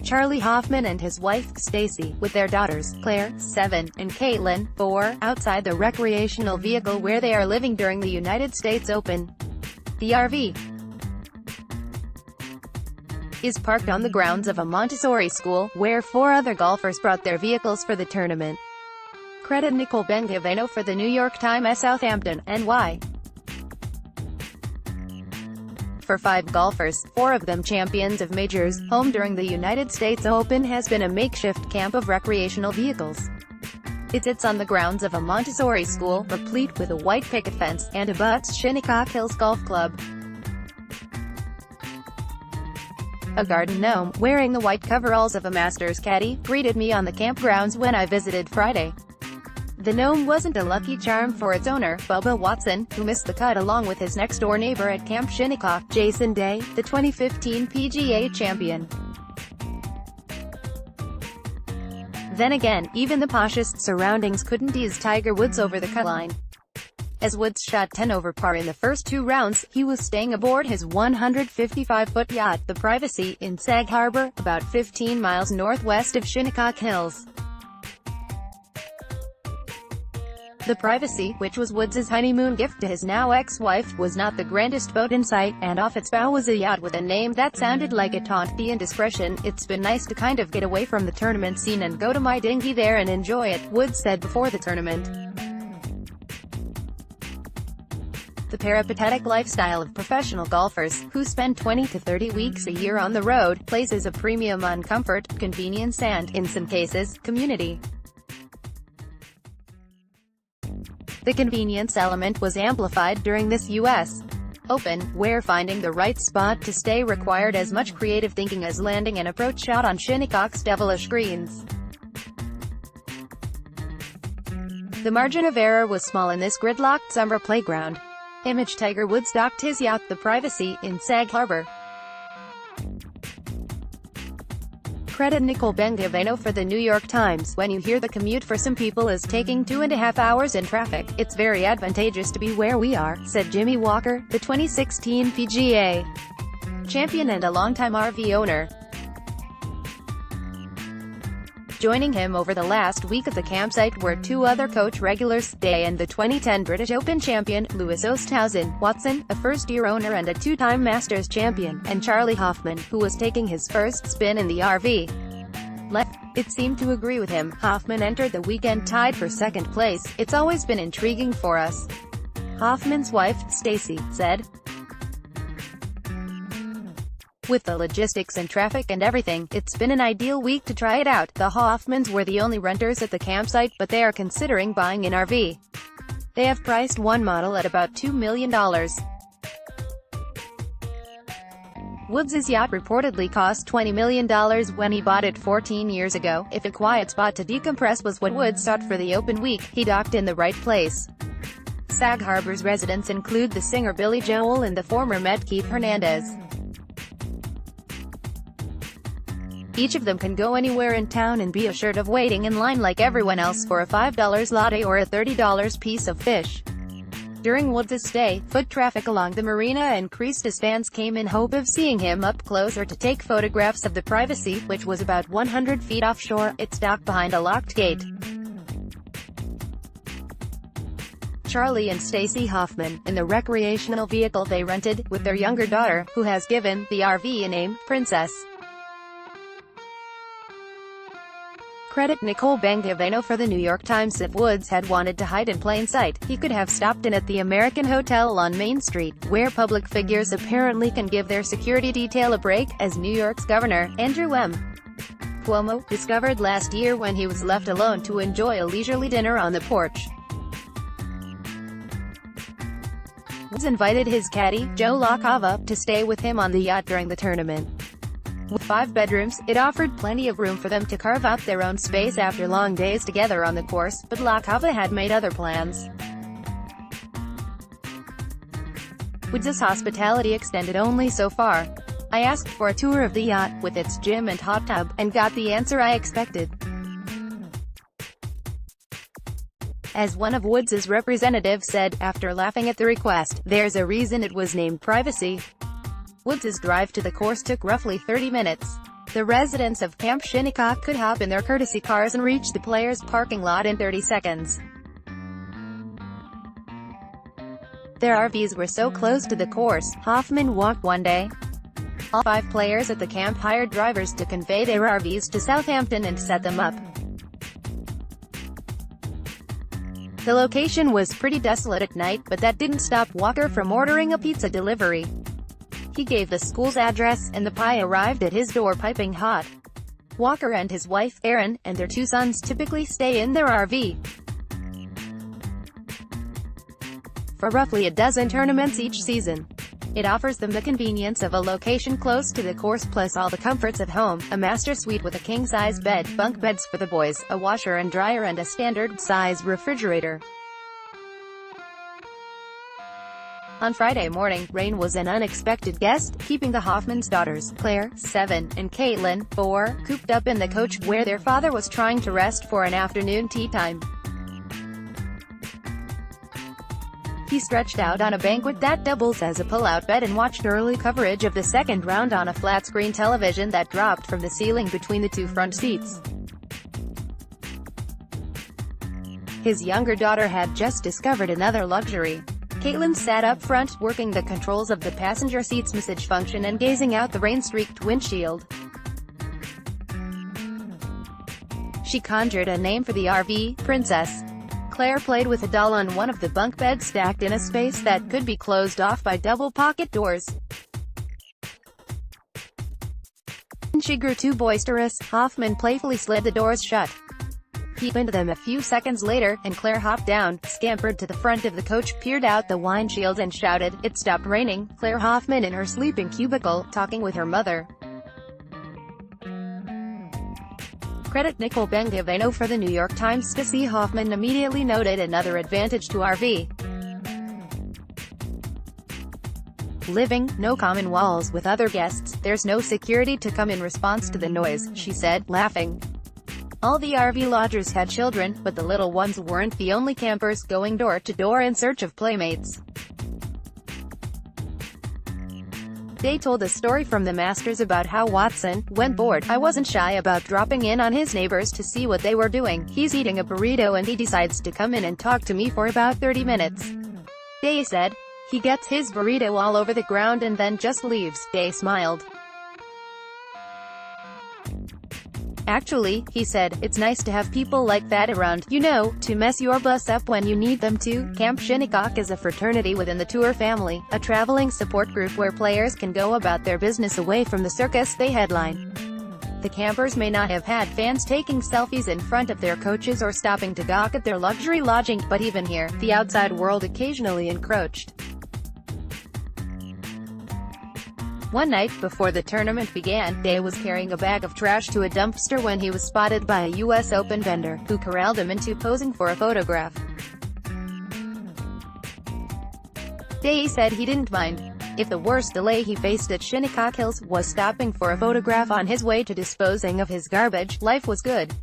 Charley Hoffman and his wife, Stacy, with their daughters, Claire, 7, and Katelyn, 4, outside the recreational vehicle where they are living during the United States Open. The RV is parked on the grounds of a Montessori school, where 4 other golfers brought their vehicles for the tournament. CreditNicole Bengiveno for the New York TimesSOUTHAMPTON, NY. For 5 golfers, 4 of them champions of majors, home during the United States Open has been a makeshift camp of recreational vehicles. It sits on the grounds of a Montessori school, replete with a white picket fence, and abuts Shinnecock Hills Golf Club. A garden gnome, wearing the white coveralls of a Masters caddy, greeted me on the campgrounds when I visited Friday. The gnome wasn't a lucky charm for its owner, Bubba Watson, who missed the cut along with his next-door neighbor at Camp Shinnecock, Jason Day, the 2015 PGA champion. Then again, even the poshest surroundings couldn't ease Tiger Woods over the cut line. As Woods shot 10 over par in the first 2 rounds, he was staying aboard his 155-foot yacht, the Privacy, in Sag Harbor, about 15 miles northwest of Shinnecock Hills. The Privacy, which was Woods' honeymoon gift to his now ex-wife, was not the grandest boat in sight, and off its bow was a yacht with a name that sounded like a taunt. The indiscretion, "It's been nice to kind of get away from the tournament scene and go to my dinghy there and enjoy it," Woods said before the tournament. The peripatetic lifestyle of professional golfers, who spend 20 to 30 weeks a year on the road, places a premium on comfort, convenience and, in some cases, community. The convenience element was amplified during this U.S. Open, where finding the right spot to stay required as much creative thinking as landing an approach shot on Shinnecock's devilish greens. The margin of error was small in this gridlocked summer playground. Image Tiger Woods docked his yacht, the Privacy, in Sag Harbor. CreditNicole Bengiveno for the New York Times. When you hear the commute for some people is taking 2.5 hours in traffic, it's very advantageous to be where we are, said Jimmy Walker, the 2016 PGA champion and a longtime RV owner. Joining him over the last week at the campsite were 2 other coach regulars, Day and the 2010 British Open champion, Lewis Oosthuizen, Watson, a first-year owner and a 2-time Masters champion, and Charley Hoffman, who was taking his first spin in the RV. It seemed to agree with him. Hoffman entered the weekend tied for second place. "It's always been intriguing for us," Hoffman's wife, Stacy, said. "With the logistics and traffic and everything, it's been an ideal week to try it out." The Hoffmans were the only renters at the campsite, but they are considering buying an RV. They have priced one model at about $2 million. Woods' yacht reportedly cost $20 million when he bought it 14 years ago. If a quiet spot to decompress was what Woods sought for the open week, he docked in the right place. Sag Harbor's residents include the singer Billy Joel and the former Met Keith Hernandez. Each of them can go anywhere in town and be assured of waiting in line like everyone else for a $5 latte or a $30 piece of fish. During Woods' stay, foot traffic along the marina increased as fans came in hope of seeing him up close or to take photographs of the Privacy, which was about 100 feet offshore. It's docked behind a locked gate. Charley and Stacy Hoffman, in the recreational vehicle they rented, with their younger daughter, who has given the RV a name, Princess. CreditNicole Bengiveno for the New York Times. If Woods had wanted to hide in plain sight, he could have stopped in at the American Hotel on Main Street, where public figures apparently can give their security detail a break, as New York's Governor, Andrew Cuomo, discovered last year when he was left alone to enjoy a leisurely dinner on the porch. Woods invited his caddy, Joe LaCava, to stay with him on the yacht during the tournament. With 5 bedrooms, it offered plenty of room for them to carve out their own space after long days together on the course, but LaCava had made other plans. Woods' hospitality extended only so far. "I asked for a tour of the yacht, with its gym and hot tub, and got the answer I expected." As one of Woods' representatives said, after laughing at the request, "There's a reason it was named Privacy." Woods' drive to the course took roughly 30 minutes. The residents of Camp Shinnecock could hop in their courtesy cars and reach the players' parking lot in 30 seconds. Their RVs were so close to the course, Hoffman walked one day. All 5 players at the camp hired drivers to convey their RVs to Southampton and set them up. The location was pretty desolate at night, but that didn't stop Walker from ordering a pizza delivery. He gave the school's address, and the pie arrived at his door piping hot. Walker and his wife, Erin, and their 2 sons typically stay in their RV for roughly a dozen tournaments each season. It offers them the convenience of a location close to the course plus all the comforts of home, a master suite with a king-size bed, bunk beds for the boys, a washer and dryer and a standard-size refrigerator. On Friday morning, rain was an unexpected guest, keeping the Hoffman's daughters, Claire, 7, and Katelyn, 4, cooped up in the coach, where their father was trying to rest for an afternoon tea time. He stretched out on a banquet that doubles as a pull-out bed and watched early coverage of the second round on a flat-screen television that dropped from the ceiling between the 2 front seats. His younger daughter had just discovered another luxury. Katelyn sat up front, working the controls of the passenger seat's message function and gazing out the rain-streaked windshield. She conjured a name for the RV, Princess. Claire played with a doll on one of the bunk beds stacked in a space that could be closed off by double pocket doors. When she grew too boisterous, Hoffman playfully slid the doors shut. He opened them a few seconds later, and Claire hopped down, scampered to the front of the coach, peered out the windshield and shouted, "It stopped raining." Claire Hoffman in her sleeping cubicle, talking with her mother. CreditNicole Bengiveno for the New York Times. Stacy Hoffman immediately noted another advantage to RV living: no common walls with other guests, there's no security to come in response to the noise, she said, laughing. All the RV lodgers had children, but the little ones weren't the only campers going door to door in search of playmates. They told a story from the Masters about how Watson, when bored, I wasn't shy about dropping in on his neighbors to see what they were doing. He's eating a burrito and he decides to come in and talk to me for about 30 minutes. Day said. He gets his burrito all over the ground and then just leaves. Day smiled. Actually, he said, it's nice to have people like that around, you know, to mess your bus up when you need them to. Camp Shinnecock is a fraternity within the tour family, a traveling support group where players can go about their business away from the circus they headline. The campers may not have had fans taking selfies in front of their coaches or stopping to gawk at their luxury lodging, but even here, the outside world occasionally encroached. One night, before the tournament began, Day was carrying a bag of trash to a dumpster when he was spotted by a U.S. Open vendor, who corralled him into posing for a photograph. Day said he didn't mind. If the worst delay he faced at Shinnecock Hills was stopping for a photograph on his way to disposing of his garbage, life was good.